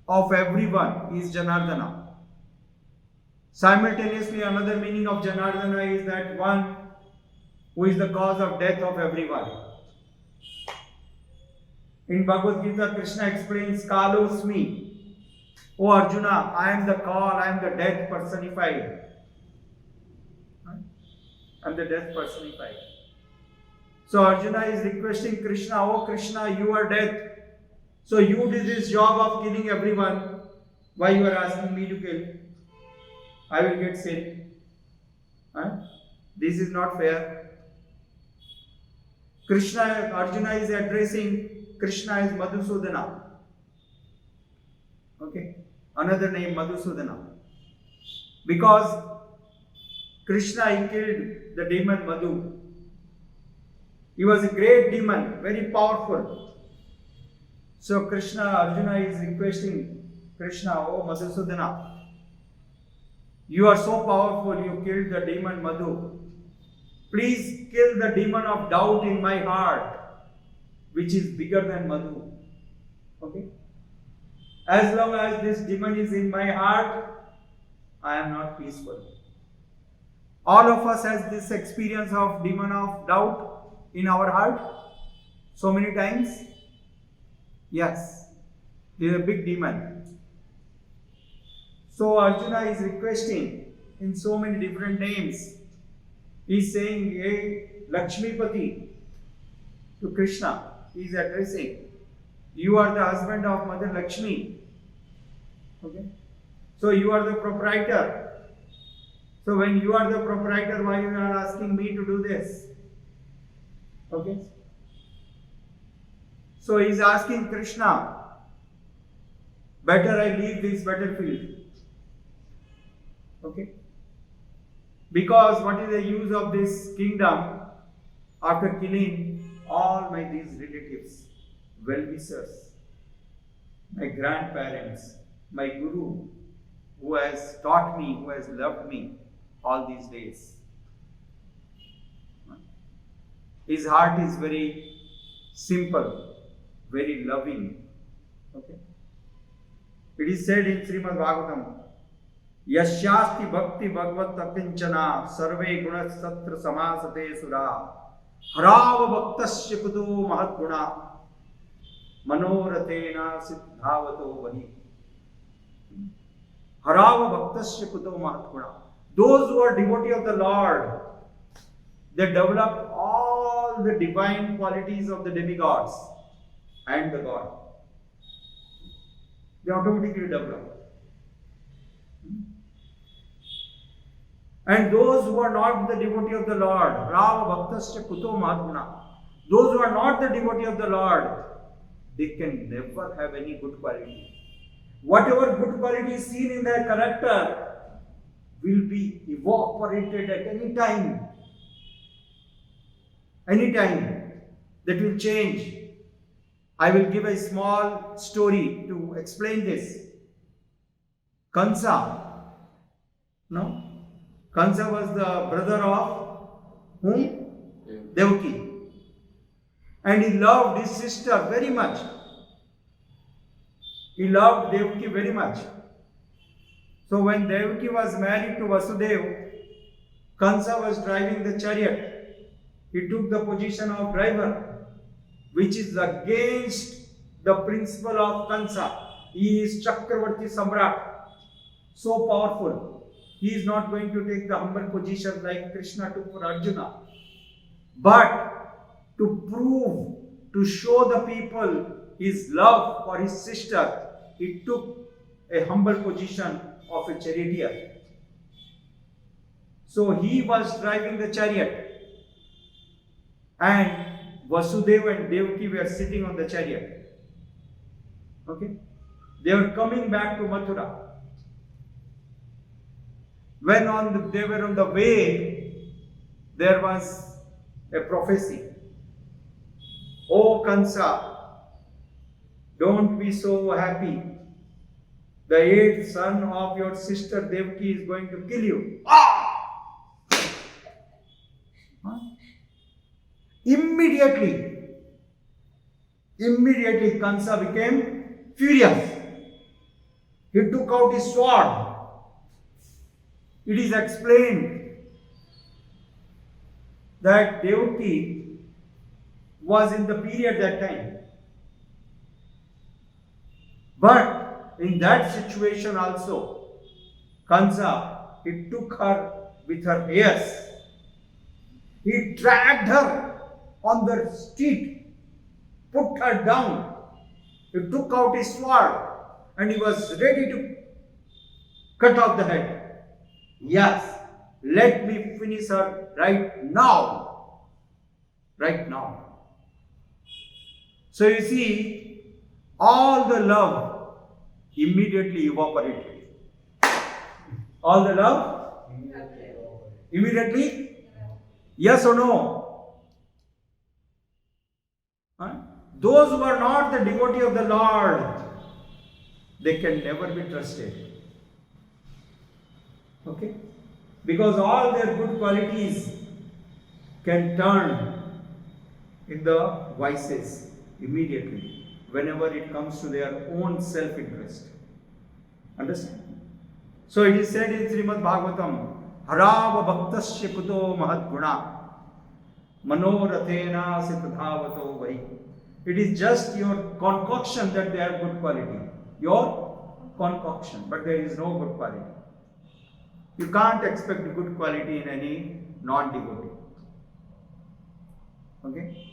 of everyone, is Janardana. Simultaneously, another meaning of Janardana is that one who is the cause of death of everyone. In Bhagavad Gita, Krishna explains, Kalosmi. O Arjuna, I am the call, I am the death personified. I am the death personified. So Arjuna is requesting Krishna, oh Krishna, you are death. So you did this job of killing everyone. Why you are asking me to kill? I will get sin. This is not fair. Arjuna is addressing Krishna as Madhusudana. Okay? Another name, Madhusudana. Because Krishna, he killed the demon Madhu. He was a great demon, very powerful. So Arjuna is requesting Krishna, oh Madhusudana, you are so powerful, you killed the demon Madhu. Please kill the demon of doubt in my heart, which is bigger than Madhu. Okay? As long as this demon is in my heart, I am not peaceful. All of us has this experience of demon of doubt in our heart so many times. Yes, it is a big demon. So Arjuna is requesting in so many different names. He is saying, hey, Lakshmipati to Krishna. He is addressing. You are the husband of Mother Lakshmi. Okay? So you are the proprietor. So when you are the proprietor, why you are asking me to do this? Okay? So he is asking Krishna, better I leave this battlefield. Okay? Because what is the use of this kingdom after killing all these relatives, well-wishers, my grandparents, my guru, who has taught me, who has loved me all these days. His heart is very simple, very loving. Okay? It is said in Srimad Bhagavatam, Yashyasti bhakti bhagavat tapinchana sarve guna satra samasate sura harava bhaktasya kuto mahat guna manorathena siddhavato vahi. Harava bhaktasya kuto mahat guna. Those who are devotee of the Lord, they develop all the divine qualities of the demigods and the God. They automatically develop. And those who are not the devotee of the Lord, Rava Bhaktasya Kuto Mahatguna, those who are not the devotee of the Lord, they can never have any good quality. Whatever good quality is seen in their character will be evaporated at any time. Any time that will change. I will give a small story to explain this. Kansa, no? Kansa was the brother of whom? Devaki. And he loved his sister very much. He loved Devaki very much. So when Devaki was married to Vasudeva, Kansa was driving the chariot. He took the position of driver, which is against the principle of Kansa. He is Chakravarti Samrat, so powerful. He is not going to take the humble position like Krishna took for Arjuna. But to prove, to show the people his love for his sister, he took a humble position of a charioteer. So he was driving the chariot, and Vasudeva and Devaki were sitting on the chariot. Okay? They were coming back to Mathura. When they were on the way, there was a prophecy. Oh Kansa, don't be so happy. The 8th son of your sister Devaki is going to kill you. Immediately Kansa became furious. He took out his sword. It is explained that Devaki was in the period that time. But in that situation also, Kansa, he took her with her ears. He dragged her on the street, put her down. He took out his sword and he was ready to cut off the head. Yes, let me finish her right now. Right now. So you see, all the love immediately evaporated. All the love? Immediately? Yes or no? Huh? Those who are not the devotee of the Lord, they can never be trusted. Okay? Because all their good qualities can turn in the vices immediately whenever it comes to their own self-interest. Understand? So it is said in Srimad Bhagavatam, Harava bhaktasya kuto mahad guna manorathena sitadhavato vai. It is just your concoction that they have good quality. Your concoction, but there is no good quality. You can't expect good quality in any non-devotee. Okay?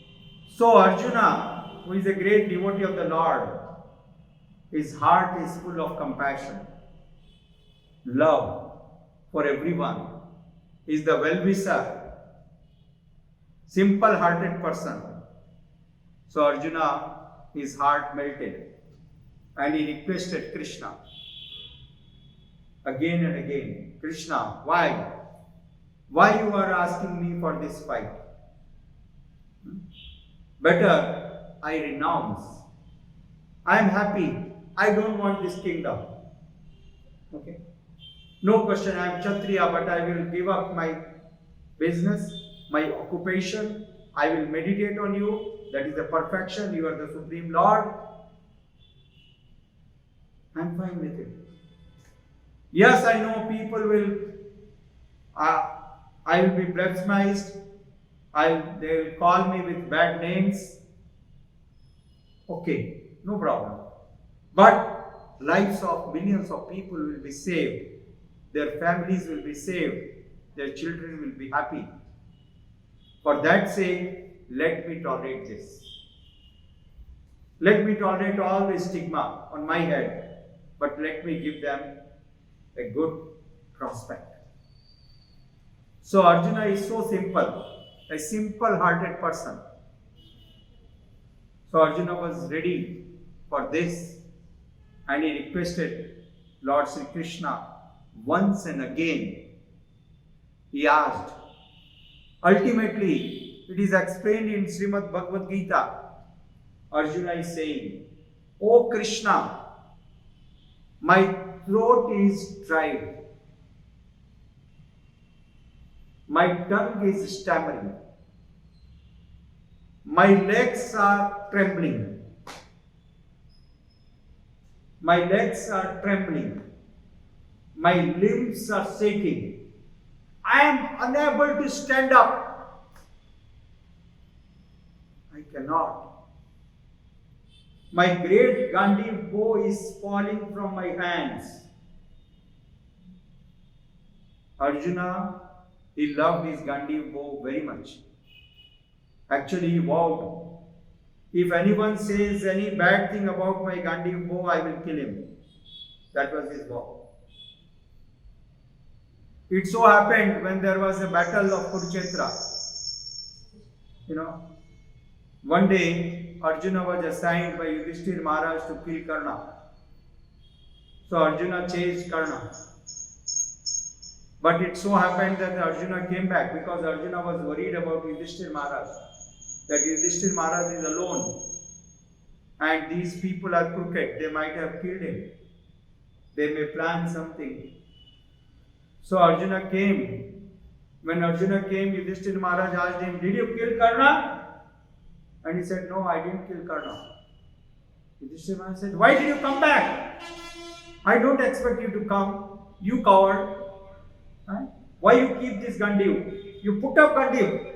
So Arjuna, who is a great devotee of the Lord, his heart is full of compassion, love for everyone. He is the well-wisher, simple-hearted person. So Arjuna, his heart melted and he requested Krishna again and again, Krishna, why? Why you are asking me for this fight? Better I renounce. I am happy. I don't want this kingdom. Okay? No question, I am Kshatriya, but I will give up my business, my occupation. I will meditate on you. That is the perfection. You are the Supreme Lord. I am fine with it. Yes, I know people will, I will be blasphemized. They will call me with bad names. Okay, no problem. But lives of millions of people will be saved. Their families will be saved. Their children will be happy. For that sake, let me tolerate this. Let me tolerate all the stigma on my head, but let me give them a good prospect. So Arjuna is so simple, a simple-hearted person. So Arjuna was ready for this and he requested Lord Sri Krishna once and again. He asked. Ultimately, it is explained in Srimad Bhagavad Gita. Arjuna is saying, O Krishna, my throat is dried. My tongue is stammering. My legs are trembling. My legs are trembling. My limbs are shaking. I am unable to stand up. I cannot. My great Gandhi bow is falling from my hands. Arjuna, he loved his Gandhi bow very much. Actually, he vowed, if anyone says any bad thing about my Gandhi bow, I will kill him. That was his vow. It so happened when there was a battle of Kurukshetra, one day Arjuna was assigned by Yudhishthir Maharaj to kill Karna. So Arjuna chased Karna. But it so happened that Arjuna came back because Arjuna was worried about Yudhishthir Maharaj. That Yudhishthir Maharaj is alone and these people are crooked. They might have killed him. They may plan something. So Arjuna came. When Arjuna came, Yudhishthir Maharaj asked him, did you kill Karna? And he said, no, I didn't kill Karna. Yudhishthir Maharaj said, why did you come back? I don't expect you to come. You coward. Huh? Why you keep this Gandiv? You put up Gandiv.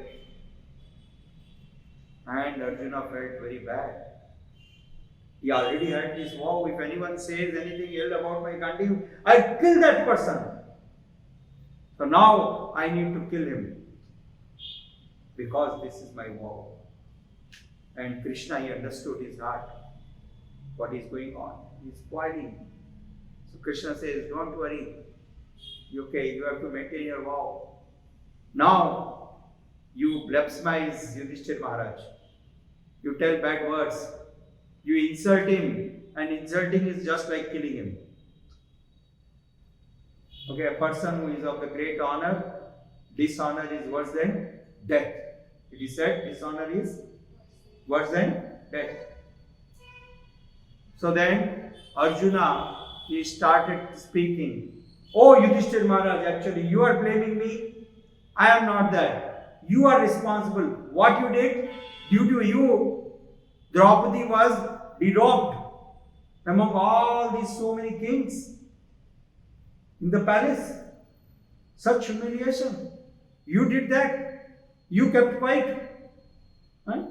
And Arjuna felt very bad. He already had this vow, if anyone says anything ill about my Gandiv, I'll kill that person. So now I need to kill him. Because this is my vow. And Krishna, he understood his heart. What is going on? He's spoiling. So Krishna says, don't worry. Okay, you have to maintain your vow. Now, you blasphemize Yudhishthir Maharaj. You tell bad words. You insult him. And insulting is just like killing him. Okay, a person who is of the great honor, dishonor is worse than death. It is said, dishonor is worse than death. So then, Arjuna, he started speaking. Oh, Yudhishthir Maharaj, actually, you are blaming me. I am not that. You are responsible. What you did, due to you, Draupadi was derobed among all these so many kings in the palace. Such humiliation. You did that. You kept quiet. Huh?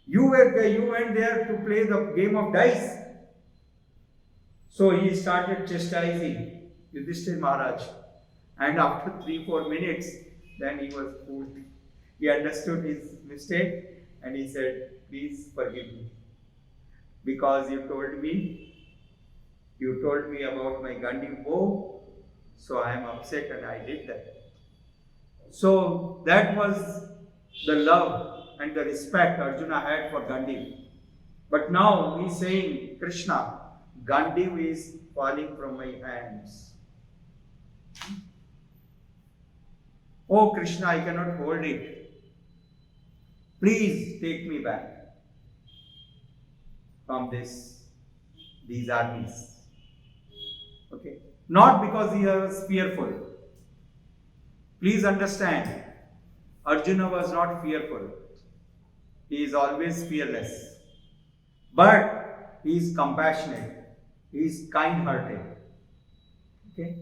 You went there to play the game of dice. So he started chastising Yudhishthir Maharaj. And after 3-4 minutes, then he was cooled. He understood his mistake and he said, please forgive me. Because you told me about my Gandiv bow, so I am upset and I did that. So that was the love and the respect Arjuna had for Gandiv. But now he is saying, Krishna, Gandiv is falling from my hands. Oh Krishna, I cannot hold it. Please take me back from these armies. Okay? Not because he was fearful. Please understand, Arjuna was not fearful. He is always fearless. But he is compassionate. He is kind-hearted. Okay?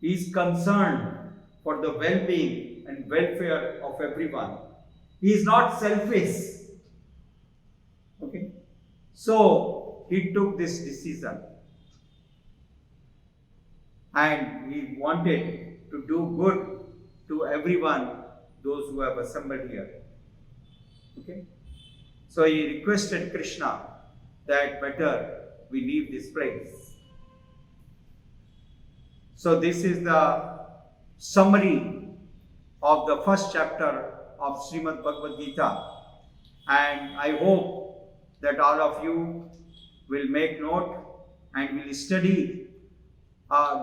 He is concerned for the well-being and welfare of everyone. He is not selfish. Okay? So, he took this decision. And he wanted to do good to everyone, those who have assembled here. Okay? So, he requested Krishna that better we leave this place. So, this is the summary of the first chapter of Srimad Bhagavad Gita. And I hope that all of you will make note and will study.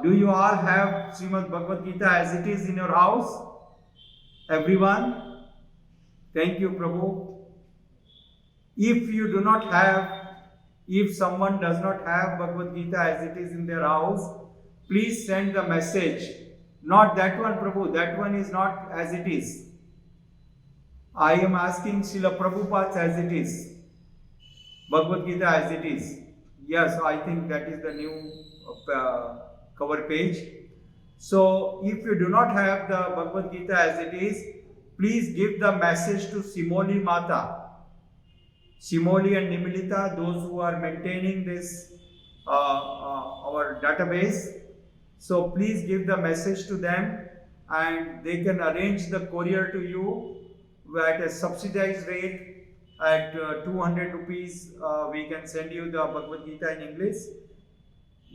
Do you all have Srimad Bhagavad Gita as it is in your house? Everyone? Thank you, Prabhu. If you do not have, if someone does not have Bhagavad Gita as it is in their house, please send the message. Not that one, Prabhu. That one is not as it is. I am asking Srila Prabhupada as it is. Bhagavad Gita as it is. Yes, I think that is the new cover page. So, if you do not have the Bhagavad Gita as it is, please give the message to Simoli Mata. Simoli and Nimilita, those who are maintaining this, our database. So, please give the message to them and they can arrange the courier to you at a subsidized rate at 200 rupees. We can send you the Bhagavad Gita in English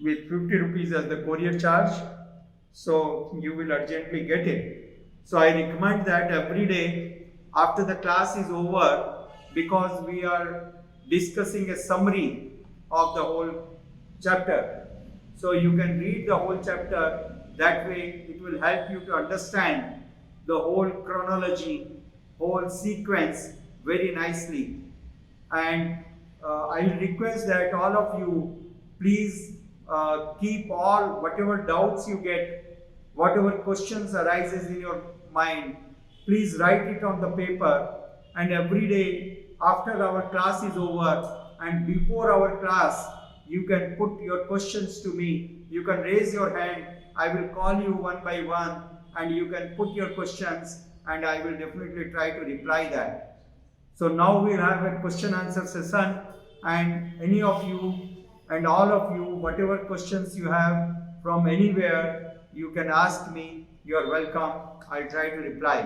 with 50 rupees as the courier charge. So you will urgently get it. So I recommend that every day after the class is over, because we are discussing a summary of the whole chapter. So you can read the whole chapter. That way it will help you to understand the whole chronology, whole sequence very nicely. And I will request that all of you please keep all whatever doubts you get, whatever questions arises in your mind, please write it on the paper, and every day after our class is over and before our class, you can put your questions to me. You can raise your hand. I will call you one by one and you can put your questions and I will definitely try to reply that. So now we'll have a question answer session, and any of you and all of you, whatever questions you have from anywhere, you can ask me. You are welcome. I'll try to reply.